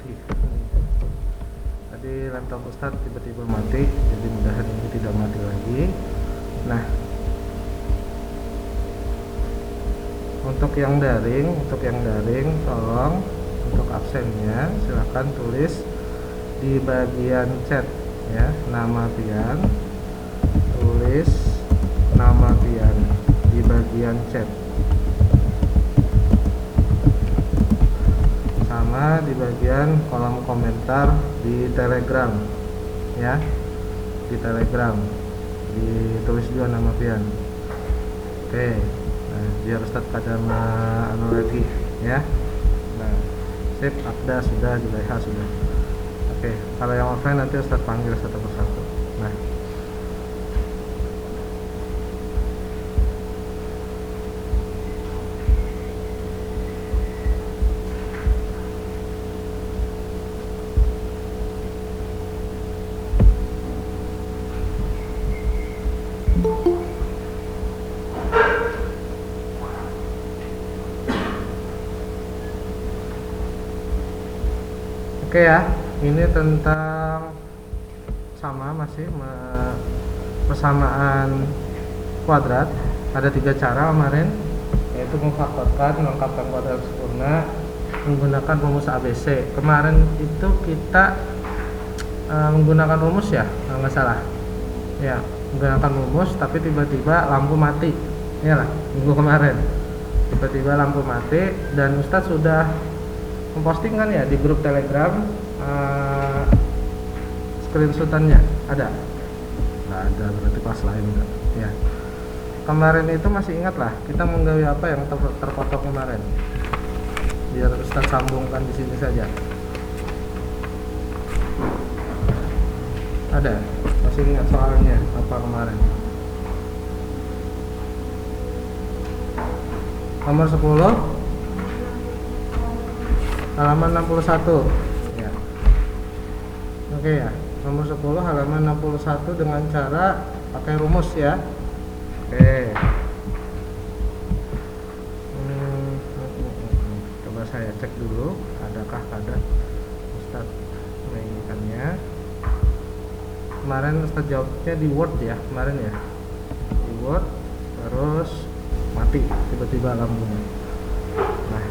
mati. Tadi laptop Ustadz tiba-tiba mati, jadi mudahan ini tidak mati lagi. Nah, untuk yang daring tolong untuk absennya silahkan tulis di bagian chat ya, nama pian, tulis nama pian di bagian chat, sama di bagian kolom komentar di Telegram ya, di Telegram ditulis juga nama pian. Oke. Nah, biar Ustadz pada anu lagi ya. Nah, sip, Abda sudah, Julaiha sudah. Oke, kalau yang offline nanti Ustadz panggil satu persatu. Nah, oke ya, ini tentang sama masih persamaan kuadrat. Ada 3 cara kemarin, yaitu memfaktorkan, melengkapkan kuadrat sempurna menggunakan rumus ABC. Kemarin itu kita menggunakan rumus ya, kalau nggak salah. Ya, menggunakan rumus, tapi tiba-tiba lampu mati. Ya lah, minggu kemarin tiba-tiba lampu mati dan Ustadz sudah memposting kan ya di grup Telegram, screenshotannya ada? Nggak ada, berarti kelas lain enggak ya. Kemarin itu masih ingat lah kita menggawe apa yang terpotong kemarin, biar Ustadz sambungkan di sini saja. Ada? Masih ingat soalnya apa kemarin? Nomor 10 halaman 61 ya. Oke ya, nomor 10 halaman 61 dengan cara pakai rumus ya. Oke. Coba saya cek dulu adakah ada Ustadz menginginkannya. Kemarin Ustadz jawabnya di Word ya, kemarin ya, di Word, terus mati tiba-tiba lampunya. Nah,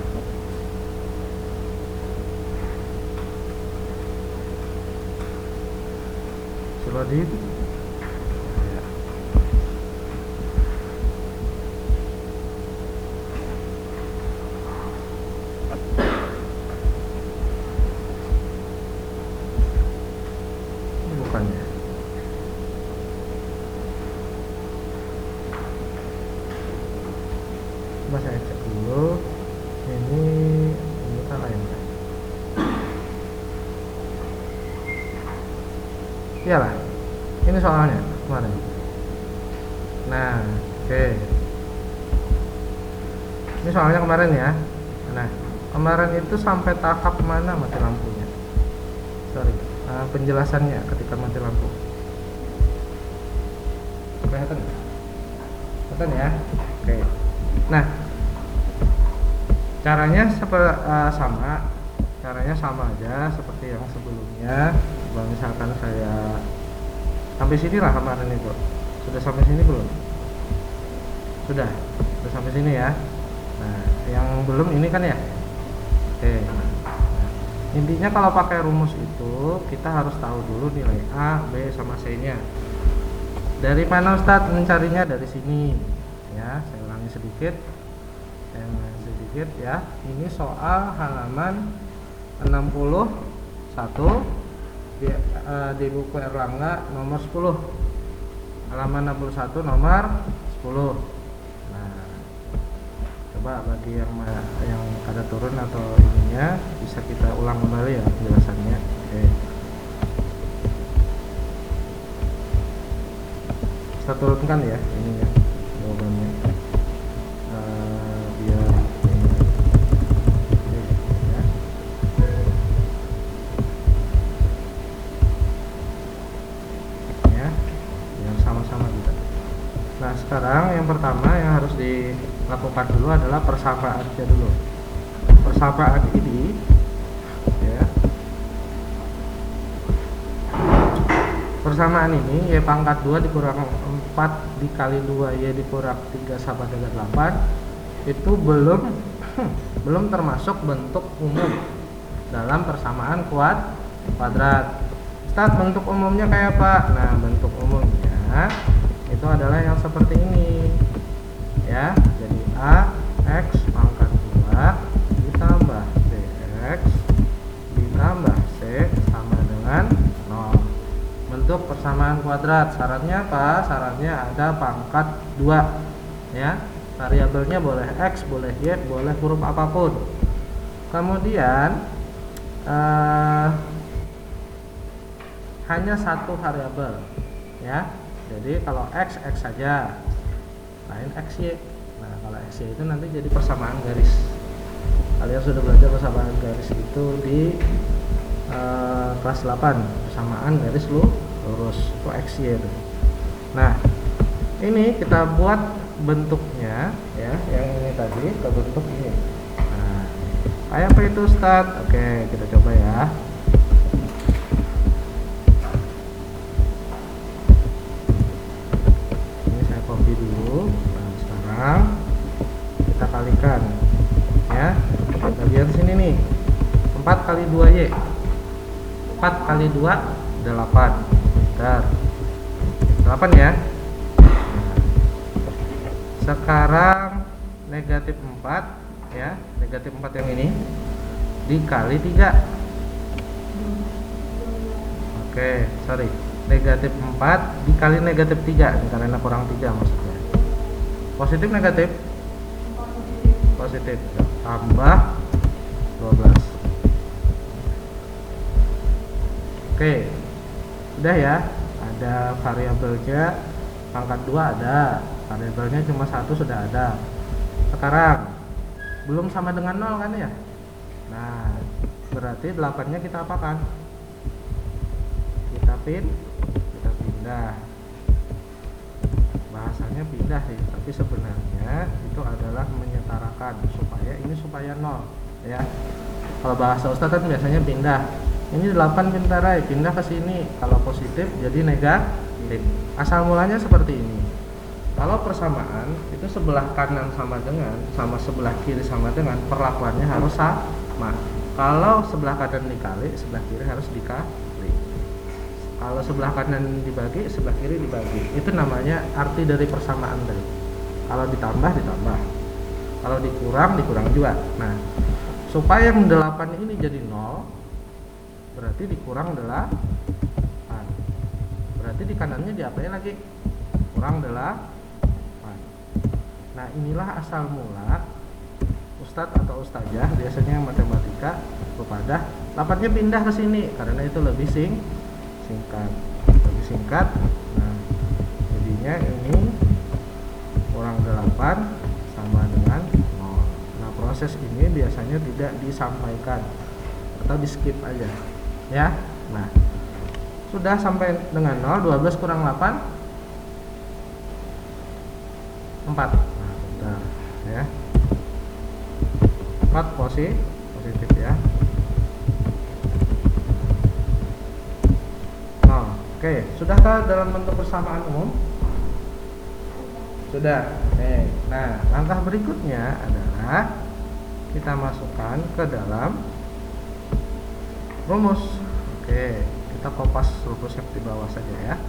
Lodi ya. Ini bukannya. Coba saya cek dulu. Ini kan lain kan? Iyalah, ini soalnya kemarin. Nah, oke. Ini soalnya kemarin ya. Nah, kemarin itu sampai tahap mana mati lampunya? Sorry, penjelasannya ketika mati lampu. Kelihatan? Kelihatan ya? Oke. Nah, caranya sama. Caranya sama aja seperti yang sebelumnya. Kalau misalkan saya sampai sini lah kemarin itu, sudah sampai sini belum? Sudah sampai sini ya. Nah, yang belum ini kan ya. Oke. Nah, intinya kalau pakai rumus itu kita harus tahu dulu nilai A, B sama C-nya. Dari mana Ustadz mencarinya? Dari sini. Ya, saya ulangi sedikit. Ya. Ini soal halaman 61 di buku Erlangga nomor 10, halaman 61 nomor 10. Nah, coba bagi yang ada turun atau ininya bisa kita ulang kembali ya penjelasannya. Oke, kita turunkan ya ininya jawabannya, biar sama-sama juga. Nah, sekarang yang pertama yang harus dilakukan dulu adalah persamaannya dulu. Persamaan ini ya, persamaan ini Y pangkat 2 dikurang 4 dikali 2 Y dikurang 3 sama dengan 8 itu belum termasuk bentuk umum dalam persamaan kuadrat. Ustadz, bentuk umumnya kayak apa? Nah, bentuk umumnya itu adalah yang seperti ini ya. Jadi A X pangkat 2 ditambah BX ditambah C sama dengan 0. Bentuk persamaan kuadrat. Syaratnya apa? Syaratnya ada pangkat 2 ya. Variabelnya boleh X, boleh Y, boleh huruf apapun. Kemudian hanya satu variabel ya. Jadi kalau X saja, lain XY. Nah, kalau XY itu nanti jadi persamaan garis. Kalian sudah belajar persamaan garis itu di kelas 8, persamaan garis lurus itu XY itu. Nah, ini kita buat bentuknya ya, yang ini tadi ke bentuk ini. Nah, kayak apa itu Ustadz? Oke, kita coba ya. Copy dulu. Nah, sekarang kita kalikan ya, bagian sini nih 4 kali 2Y 4 kali 2 8. Bentar, 8 ya. Nah, sekarang negatif 4 ya, negatif 4 yang ini dikali 3. Oke, sorry, negatif 4 dikali negatif 3 karena kurang 3 maksudnya. Positif negatif? Positif. Tambah 12. Oke, udah ya. Ada variabelnya pangkat 2 ada, variabelnya cuma 1 sudah ada. Sekarang belum sama dengan 0 kan ya. Nah, berarti 8 nya kita apakan? Kita pindah. Bahasanya pindah ya, tapi sebenarnya itu adalah menyetarakan supaya 0 ya. Kalau bahasa Ustaz kan biasanya pindah. Ini 8 pindah ke sini. Kalau positif jadi negatif. Asal mulanya seperti ini. Kalau persamaan itu sebelah kanan sama sebelah kiri sama dengan, perlakuannya harus sama. Kalau sebelah kanan dikali, sebelah kiri harus dikali. Kalau sebelah kanan dibagi, sebelah kiri dibagi. Itu namanya arti dari persamaan tadi. Kalau ditambah, kalau dikurang juga. Nah, supaya yang 8 ini jadi 0, berarti dikurang 8. Berarti di kanannya diapain lagi? Kurang 8. Nah, inilah asal mula Ustadz atau Ustazah biasanya matematika kepada 8-nya pindah ke sini karena itu lebih singkat. Nah, jadinya ini kurang 8 sama dengan 0. Nah, proses ini biasanya tidak disampaikan atau di skip aja ya. Nah, sudah sampai dengan 0. 12 kurang 8 4. Nah, bentar ya. 4 positif ya. Oke, sudahkah dalam bentuk persamaan umum? Sudah. Nah, langkah berikutnya adalah kita masukkan ke dalam rumus. Oke, kita kopas rumus yang di bawah saja ya.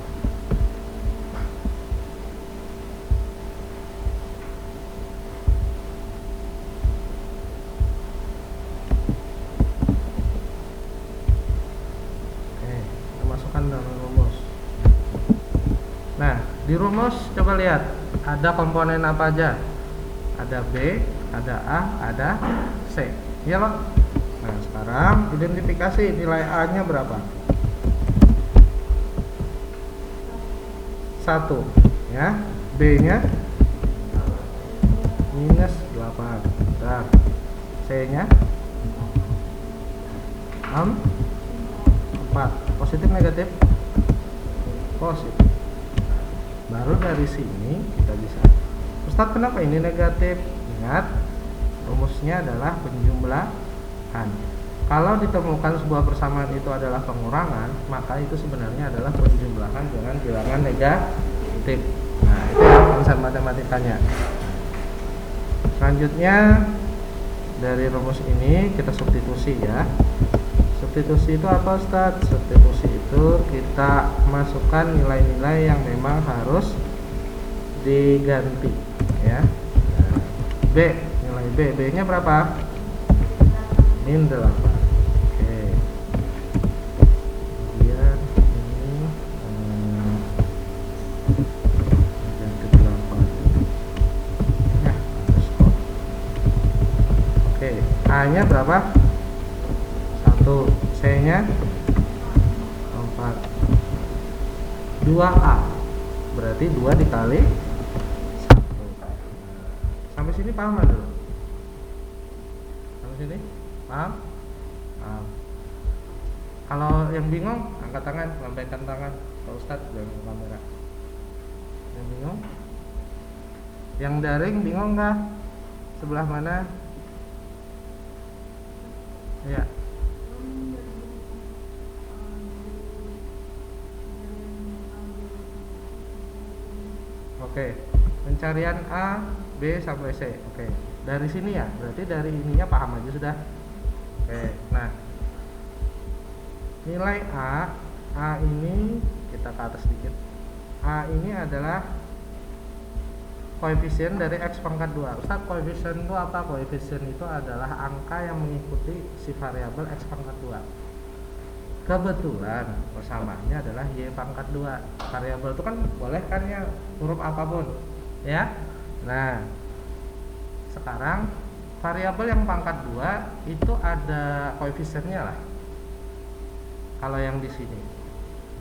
Di rumus coba lihat ada komponen apa aja. Ada B, ada A, ada C. Iya Pak? Nah, sekarang identifikasi nilai A-nya berapa? 1 ya. B-nya minus 8. Bentar. C-nya 4. Positif negatif? Positif. Baru dari sini kita bisa, Ustadz kenapa ini negatif? Ingat, rumusnya adalah penjumlahan. Kalau ditemukan sebuah persamaan itu adalah pengurangan, maka itu sebenarnya adalah penjumlahan dengan bilangan negatif. Nah, itu konsep matematikanya. Selanjutnya dari rumus ini kita substitusi ya. Substitusi itu apa, Ustaz? Substitusi itu kita masukkan nilai-nilai yang memang harus diganti ya. Nah, B, nilai B nya berapa? Min 8. A-nya berapa? 1. C-nya 4. 2A. Berarti 2 dikali 1. Sampai sini paham nggak dulu? Sampai sini? Paham? Paham. Kalau yang bingung, angkat tangan, lambaikan tangan. Pak Ustadz, jangan ke kamera. Yang bingung? Yang daring bingung nggak? Sebelah mana? Ya. Oke. Pencarian A, B sampai C. Oke. Dari sini ya. Berarti dari ininya paham aja sudah. Oke. Nah, nilai A ini kita ke atas sedikit. A ini adalah koefisien dari X pangkat 2. Ustaz, koefisien itu apa? Koefisien itu adalah angka yang mengikuti si variabel X pangkat 2. Kebetulan persamaannya adalah Y pangkat 2. Variabel itu kan boleh kan ya huruf apapun ya. Nah, sekarang variabel yang pangkat 2 itu ada koefisiennya lah. Kalau yang di sini.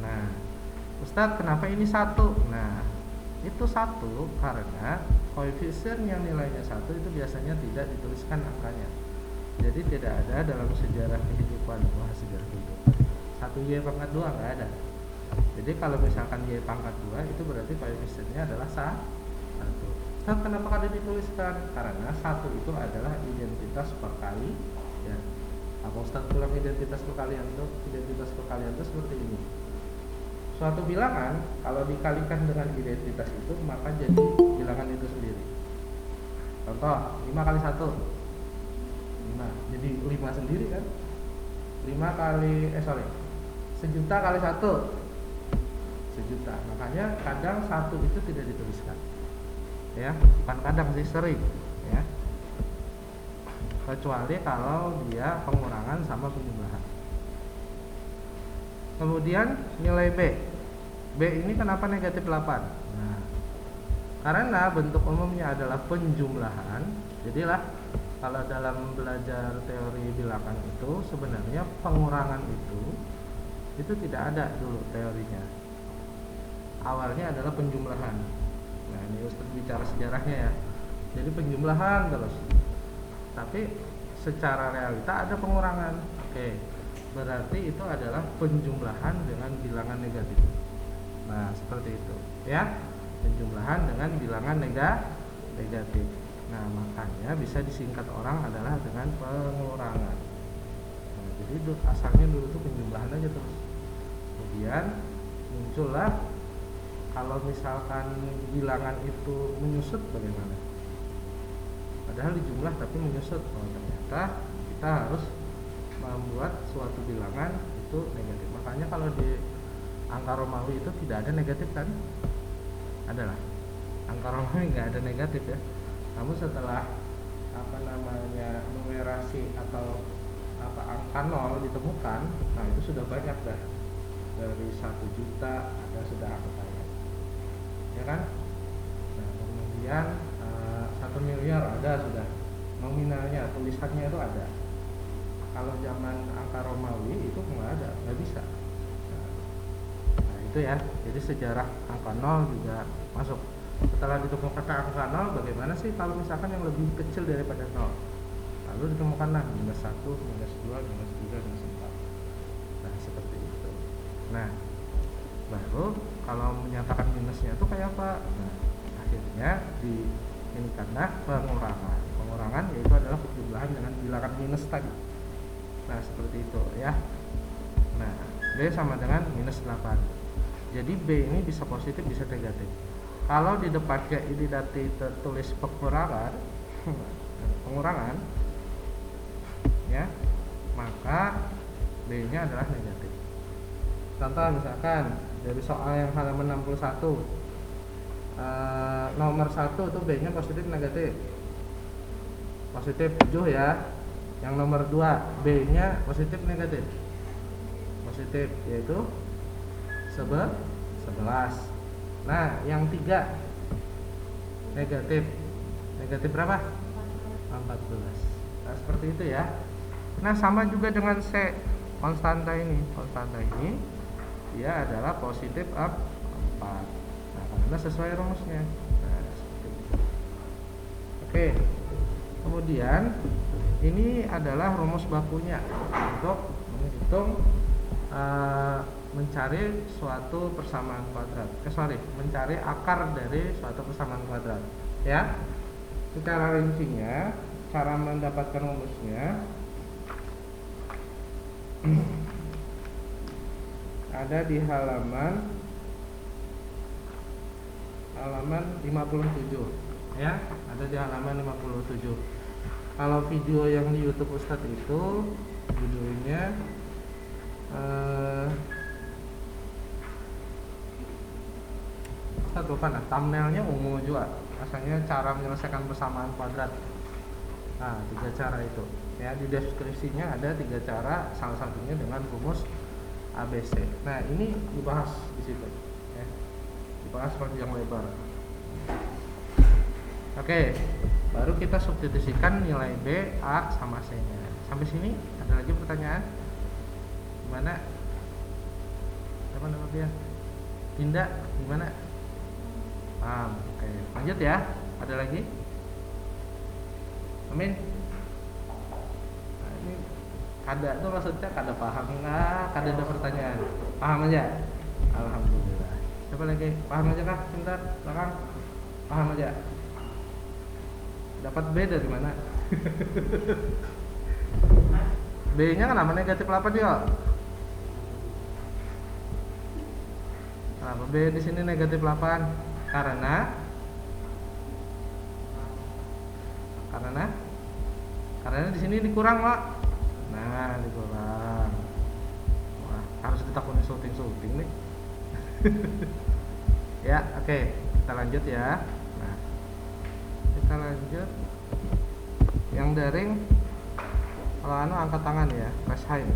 Nah, Ustaz, kenapa ini 1? Nah, itu 1 karena koefisien yang nilainya 1 itu biasanya tidak dituliskan angkanya. Jadi tidak ada dalam sejarah kehidupan. Wah, sejarah kehidupan 1 Y pangkat 2 nggak ada. Jadi kalau misalkan Y pangkat 2 itu berarti koefisiennya adalah 1. Nah, kenapa kada dituliskan? Karena 1 itu adalah identitas perkali ya. Apa Ustaz bilang identitas perkalian itu? Identitas perkalian itu seperti ini. Suatu bilangan kalau dikalikan dengan identitas itu maka jadi bilangan itu sendiri. Contoh 5 kali 1 5, jadi 5 sendiri kan. 5 kali 1 juta kali 1 1 juta. Makanya kadang 1 itu tidak dituliskan ya, bukan kadang sih, sering ya, kecuali kalau dia pengurangan sama penjumlahan. Kemudian nilai B ini kenapa negatif 8? Nah, karena bentuk umumnya adalah penjumlahan. Jadilah kalau dalam belajar teori bilangan itu sebenarnya pengurangan itu tidak ada dulu teorinya. Awalnya adalah penjumlahan. Nah, ini Ustaz bicara sejarahnya ya. Jadi penjumlahan terus. Tapi secara realita ada pengurangan. Oke. Berarti itu adalah penjumlahan dengan bilangan negatif. Nah, seperti itu ya. Penjumlahan dengan bilangan negatif. Nah, makanya bisa disingkat orang adalah dengan pengurangan. Nah, jadi asalnya dulu tuh penjumlahan aja terus. Kemudian muncullah kalau misalkan bilangan itu menyusut bagaimana? Padahal dijumlah tapi menyusut. Oh, ternyata kita harus membuat suatu bilangan itu negatif. Makanya kalau di angka Romawi itu tidak ada negatif kan? Adalah angka Romawi nggak ada negatif ya. Namun setelah numerasi atau angka 0 ditemukan, nah itu sudah banyak dah. Dari 1 juta ada sudah angkanya, ya kan? Nah, kemudian 1 miliar ada sudah nominalnya, tulisannya itu ada. Kalau zaman angka Romawi itu nggak ada, nggak bisa. Nah, itu ya. Jadi sejarah angka 0 juga masuk. Setelah ditemukan angka 0, bagaimana sih kalau misalkan yang lebih kecil daripada 0? Lalu ditemukanlah -1, -2, -3, -4. Nah, seperti itu. Nah, baru kalau menyatakan minusnya itu kayak apa? Nah, akhirnya ini karena pengurangan yaitu adalah penjumlahan dengan bilangan minus tadi. Nah, seperti itu ya. Nah, B sama dengan minus 8. Jadi B ini bisa positif bisa negatif. Kalau di depannya ini nanti tertulis pengurangan pengurangan ya, maka B nya adalah negatif. Contoh misalkan dari soal yang halaman 61, nomor 1 itu B nya positif negatif. Positif 7 ya. Yang nomor 2 B nya positif negatif. Positif yaitu 11. Nah, yang 3 negatif. Negatif berapa? 14. Nah, seperti itu ya. Nah, sama juga dengan C, konstanta ini. Konstanta ini dia adalah positif 4. Nah, karena sesuai rumusnya. Nah, seperti itu. Oke. Kemudian ini adalah rumus bakunya untuk menghitung mencari suatu persamaan kuadrat. Mencari akar dari suatu persamaan kuadrat. Ya. Secara rincinya, cara mendapatkan rumusnya ada di halaman 57 ya, ada di halaman 57. Kalau video yang di YouTube Ustadz itu judulnya Ustadz lupa, nah thumbnailnya umum juga, asalnya cara menyelesaikan persamaan kuadrat. Nah, 3 cara itu ya, di deskripsinya ada 3 cara, salah satunya dengan rumus ABC. Nah, ini dibahas di situ ya, dibahas panjang lebar. Oke, baru kita substitusikan nilai B, A, sama C nya. Sampai sini ada lagi pertanyaan? Gimana? Siapa nama dia? Dinda, gimana? Oke, lanjut ya. Ada lagi? Amin. Nah, ini kada tuh maksudnya kada paham nggak? Kada ada pertanyaan? Paham aja? Alhamdulillah. Siapa lagi? Paham aja kah? Sebentar, belakang. Paham aja? Dapat B dari mana? B nya kenapa negatif 8 ya? Kenapa B di sini negatif 8? Karena di sini dikurang, Pak. Nah, dikurang. Wah, harus ditakuni syuting nih. Ya, oke. Kita lanjut ya. Nah, kita lanjut. Yang daring, kalau angkat tangan ya, raise hand.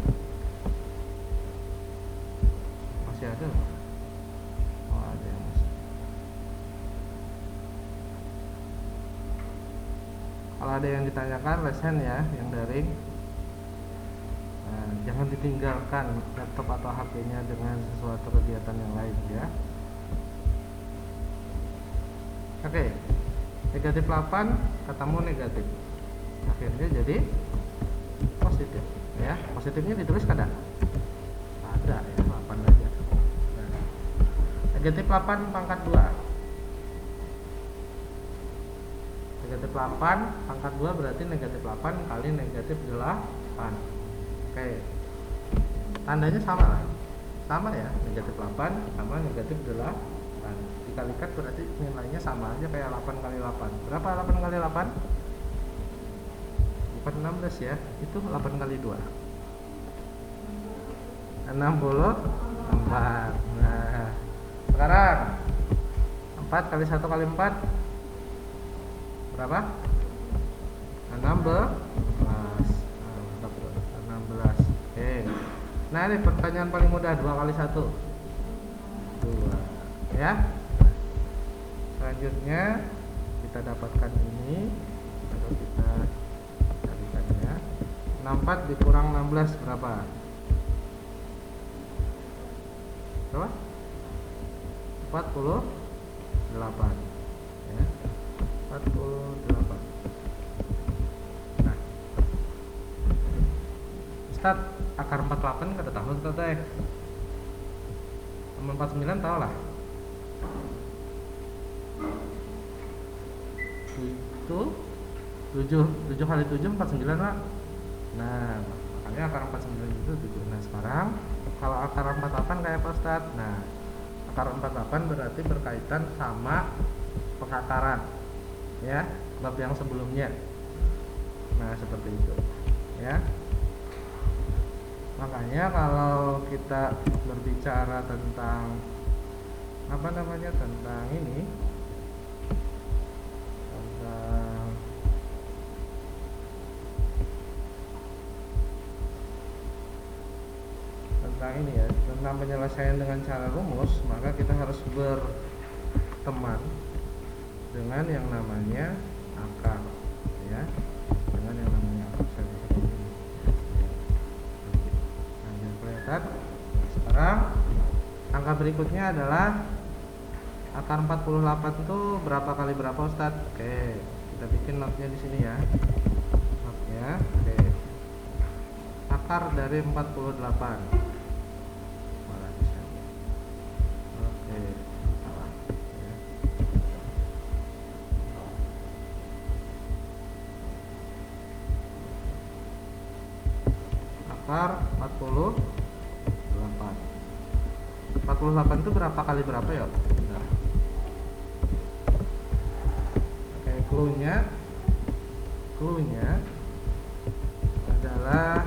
Masih ada? Oh, ada yang masih. Kalau ada yang ditanyakan, raise hand ya, yang daring. Nah, jangan ditinggalkan laptop atau HP-nya dengan sesuatu kegiatan yang lain ya. Oke. Negatif 8 ketemu negatif, akhirnya jadi positif ya. Positifnya ditulis kada? Ada ya, 8 aja. Nah, negatif 8 pangkat 2. Negatif 8 pangkat 2 berarti negatif 8 kali negatif 8. Oke, tandanya sama lah, sama ya, negatif 8 sama negatif 8 dikalikan berarti nilainya sama aja kayak 8 kali 8. Berapa 8 kali 8? Bukan 16 ya, itu 8 kali 2 64. Nah, sekarang 4 kali 1 kali 4 berapa? 16. 16. Oke. Nah, ini pertanyaan paling mudah, 2 kali 1 2 ya. Selanjutnya kita dapatkan ini, atau kita carikan ya. 64 dikurang 16 berapa? Berapa? 48 ya. 48. Nah, Ustaz, akar 48 kada tahu Ustaz teh. 49 tahu lah. Itu 7 kali 7 49 Pak. Nah, makanya akar 49 itu 7. Nah sekarang kalau akar 48 kayak apa Ustadz? Nah akar 48 berarti berkaitan sama pengakaran ya, bab yang sebelumnya. Nah seperti itu ya. Makanya kalau kita berbicara tentang tentang ini, tentang ini ya, tentang penyelesaian dengan cara rumus, maka kita harus berteman dengan yang namanya akar ya, dengan yang namanya akar seperti ini. Nah, yang kelihatan. Sekarang angka berikutnya adalah akar 48 itu berapa kali berapa Ustadz? Oke, kita bikin notnya di sini ya. Notnya, oke. Akar dari 48. Oke, salah. Ya. Akar 48. 48 itu berapa kali berapa ya? Bentar. Oke, clue-nya adalah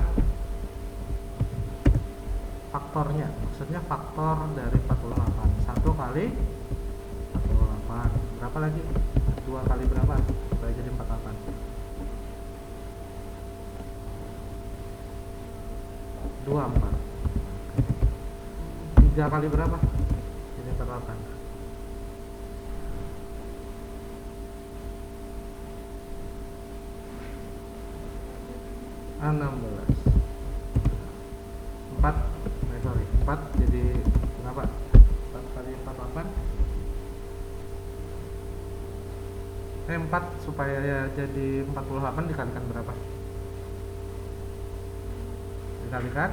faktornya, maksudnya faktor dari 48. 1 kali 48. Berapa lagi? 2 kali berapa? Supaya jadi 48. 24. 3 kali berapa? Jadi 48. 16. 4 jadi berapa? 4 kali 48. 4 supaya ya jadi 48 dikalikan berapa? Dikalikan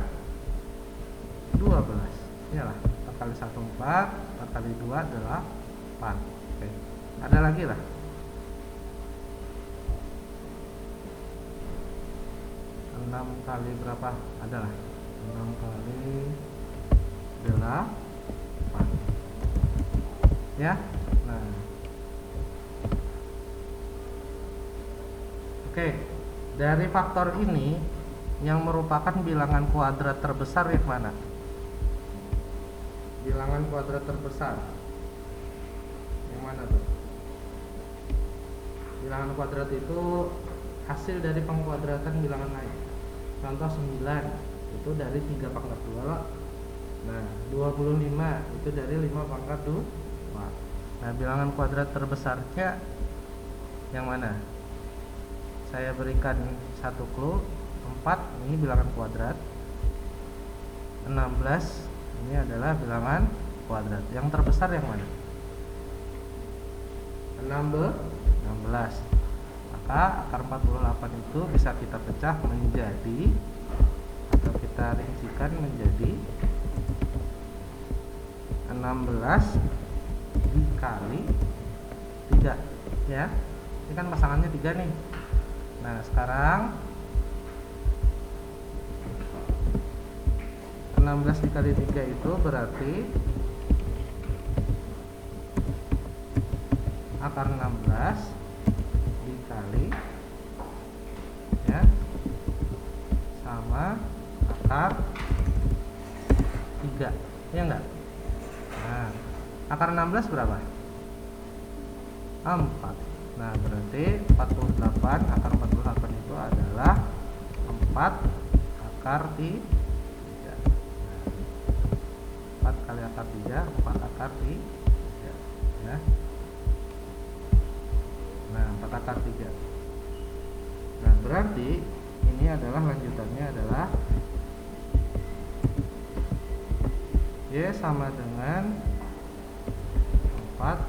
12. Iyalah, 4 kali 1 4, 4 kali 2 8. Oke. Ada lagi lah. 6 kali berapa? Ada lah. 6 kali 8. Ya. Nah. Oke. Dari faktor ini yang merupakan bilangan kuadrat terbesar yang mana? Bilangan kuadrat terbesar yang mana tuh? Bilangan kuadrat itu hasil dari pengkuadratan bilangan lain. Contoh 9 itu dari 3 pangkat 2. Nah 25 itu dari 5 pangkat 2. Nah bilangan kuadrat terbesarnya yang mana? Saya berikan satu clue. 4 ini bilangan kuadrat, 16 ini adalah bilangan kuadrat. Yang terbesar yang mana? 16. Maka akar 48 itu bisa kita pecah menjadi, atau kita rincikan menjadi 16 dikali 3 ya. Ini kan pasangannya 3 nih. Nah sekarang 16 dikali 3 itu berarti akar 16 dikali ya sama akar 3, ya enggak? Nah akar 16 berapa? 4. Nah berarti 48, akar 48 itu adalah 4 akar 3. 4 kali akar 3, 4 akar 3 ya. Nah 4 akar 3. Nah berarti ini adalah lanjutannya adalah Y sama dengan 4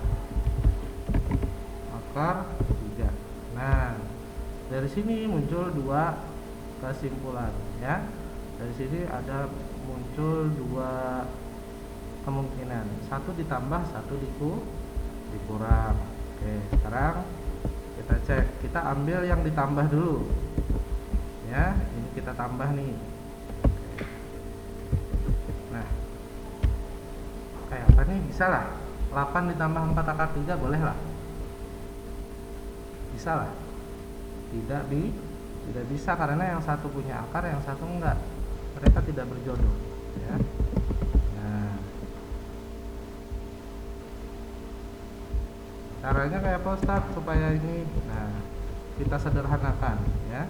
akar 3. Nah dari sini muncul 2 kesimpulan ya. Dari sini ada muncul 2 kemungkinan, 1 ditambah 1 dikurang. Oke sekarang kita cek, kita ambil yang ditambah dulu ya. Ini kita tambah nih. Nah, kayak apa nih? Bisa lah, 8 ditambah 4 akar 3 boleh lah, bisa lah. Tidak bisa karena yang satu punya akar, yang satu enggak, mereka tidak berjodoh ya. Nah, caranya kayak apa Ustadz supaya ini? Nah, kita sederhanakan ya,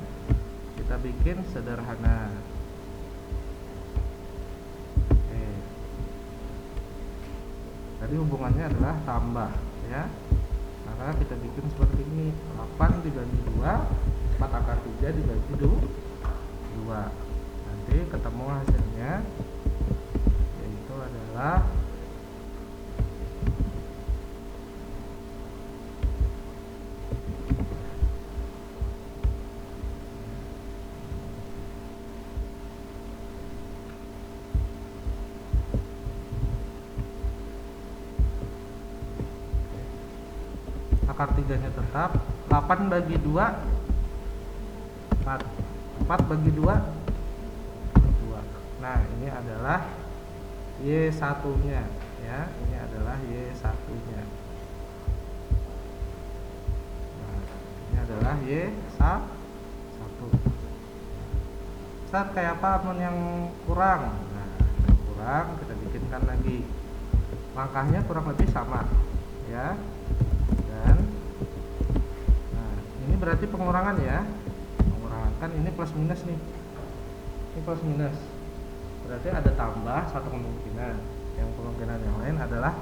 kita bikin sederhana. Oke, tadi hubungannya adalah tambah ya, maka kita bikin seperti ini. 8 dibagi 2, 4 akar 3 dibagi 2. Nanti ketemu hasilnya, yaitu adalah akar 3 nya tetap. 8 bagi 2 4, 4 bagi 2 2. Nah, ini adalah Y1 nya ya, ini adalah Y1 nya. Nah, ini adalah Y1. Ustaz, kayak apa amun yang kurang? Nah, yang kurang kita bikinkan lagi. Langkahnya kurang lebih sama ya. Dan nah, ini berarti pengurangan ya. Pengurangan kan ini plus minus nih. Ini plus minus. Berarti ada tambah satu kemungkinan. Yang kemungkinan yang lain adalah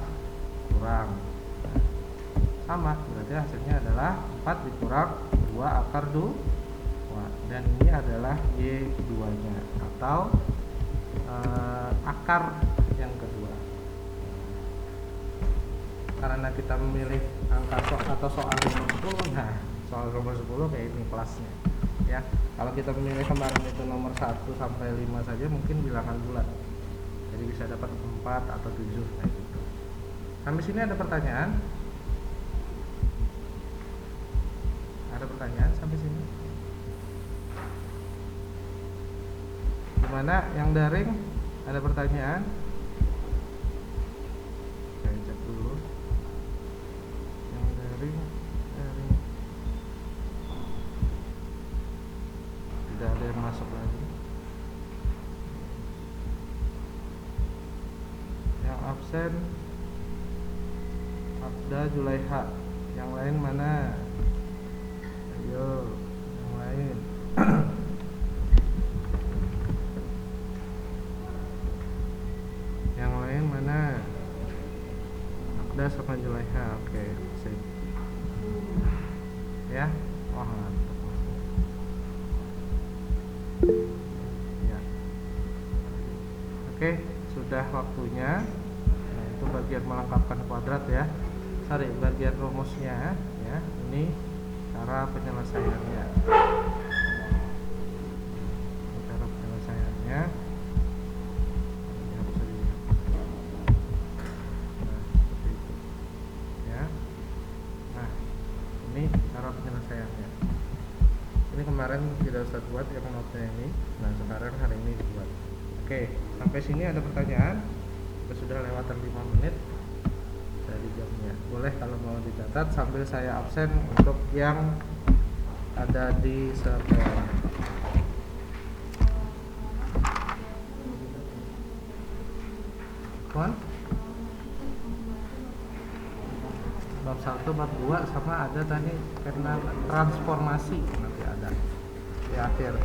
kurang. Nah, sama, berarti hasilnya adalah 4 dikurang 2 akar 2. Dan ini adalah Y2 nya atau akar yang kedua. Karena kita memilih angka atau soal nomor 10, nah soal nomor 10 kayak ini kelasnya ya. Kalau kita memilih kemarin itu nomor 1 sampai 5 saja mungkin bilangan bulat, jadi bisa dapat 4 atau 7 kayak gitu. Sampai sini ada pertanyaan? Ada pertanyaan sampai sini? Gimana yang daring, ada pertanyaan? Saya cek dulu. Yang daring tidak ada yang masuk lagi. Yang absen Abda, Julaiha. Yang lain mana? Ayo, yang lain. Yang lain mana? Abda sama Julaiha. Oke, sip. Ya. Wah, mantap. Ya. Oke, sudah waktunya. Nah, itu bagian melengkapkan kuadrat ya. Sorry, bagian rumusnya ya. Ini cara penyelesaiannya. Cara penyelesaiannya. Penyelesaiannya ini kemarin tidak usah buat yang notnya ini. Nah, sekarang hari ini dibuat. Oke, sampai sini ada pertanyaan? Kita sudah lewatan 5 menit dari jamnya. Boleh kalau mau dicatat sambil saya absen untuk yang ada di sekolah. Kon? Bab 1, bab 2 sama ada tadi karena transformasi nanti ada di akhir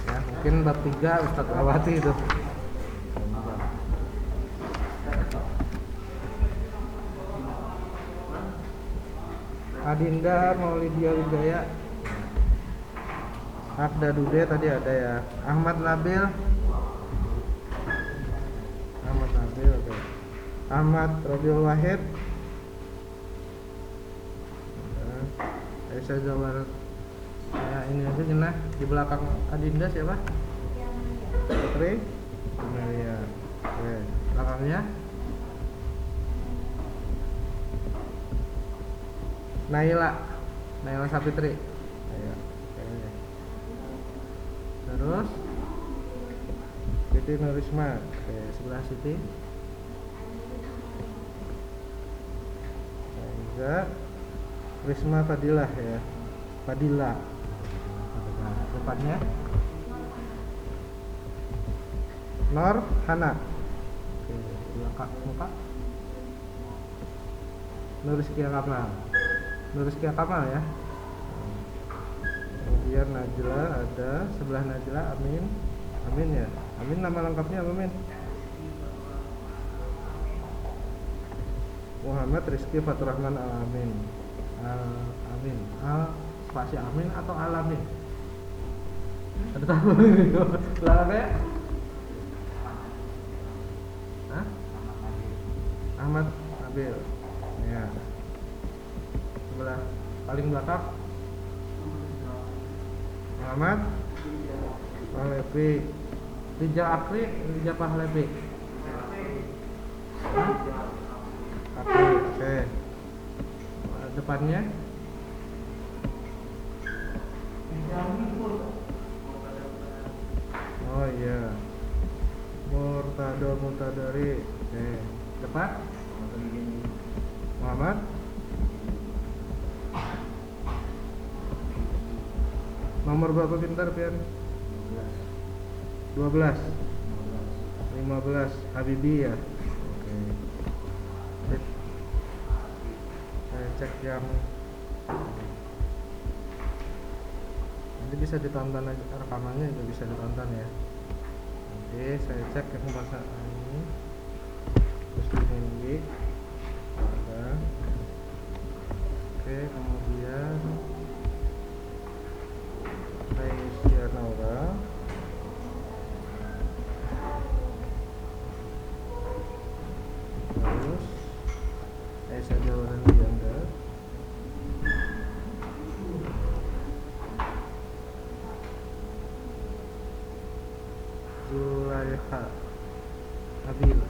ya, mungkin bab 3 Ustadz lewati itu. Adinda, Maulidia Wijaya, Abda Dude tadi ada ya. Ahmad Nabil oke. Ahmad Robiul Wahid, saya gambar ya, ini aja jenah di belakang Adinda siapa? Putri Amelia. Oke, belakangnya Naila Sapitri. Ayo. Oke. Terus Terus Siti Nurisma. Oke, sebelah Siti Faiza. Risma Fadilah ya. Fadilah. Nah, depannya Nor Hana. Oke, belakang muka Nuriskia Kamal. Nuriskia Kamal ya. Kemudian Najla ada, sebelah Najla Amin. Amin ya. Amin nama lengkapnya apa, Amin? Muhammad Rizky Faturrahman Al-Amin. Al-Amin. Al spasi Amin atau Al-Amin? Ada tahu ini? Belakangnya? Hah? Ahmad Nabil. Ya. Sebelah paling belakang Muhammad Pahlevi. Rija Akri, Rija Pahlevi. Akri, oke. Depannya oh iya Murtado Mutadari. Oke. Depan Muhammad nomor berapa pintar pian? 12 15 Habibi ya. Oke. Saya cek yang nanti bisa ditonton aja, rekamannya juga bisa ditonton ya. Oke, saya cek yang bahasa ini terus ini ada. Oke, kemudian Aisyah Naura. Terus Aisyah Jawaran Dianda. Zulaiha Nabil.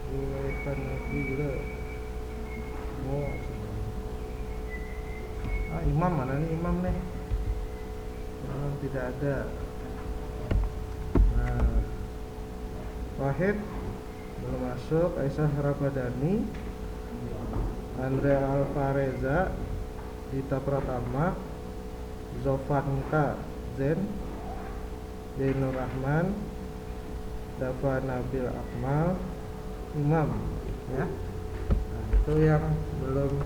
Zulaiha Nabila. Oh, Imam mana nih Imam nih? Tidak ada. Nah, Wahid belum masuk. Aisyah Ramadhani, Andrea Alvareza, Dita Pratama, Zovanka Zen, Zainur Rahman, Dava Nabil Akmal, Imam ya. Nah, itu yang belum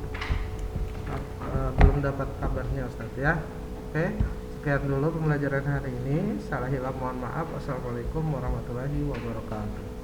dapat kabarnya Ustaz ya. Oke, sekian dulu pembelajaran hari ini. Salah hilap mohon maaf. Assalamualaikum warahmatullahi wabarakatuh.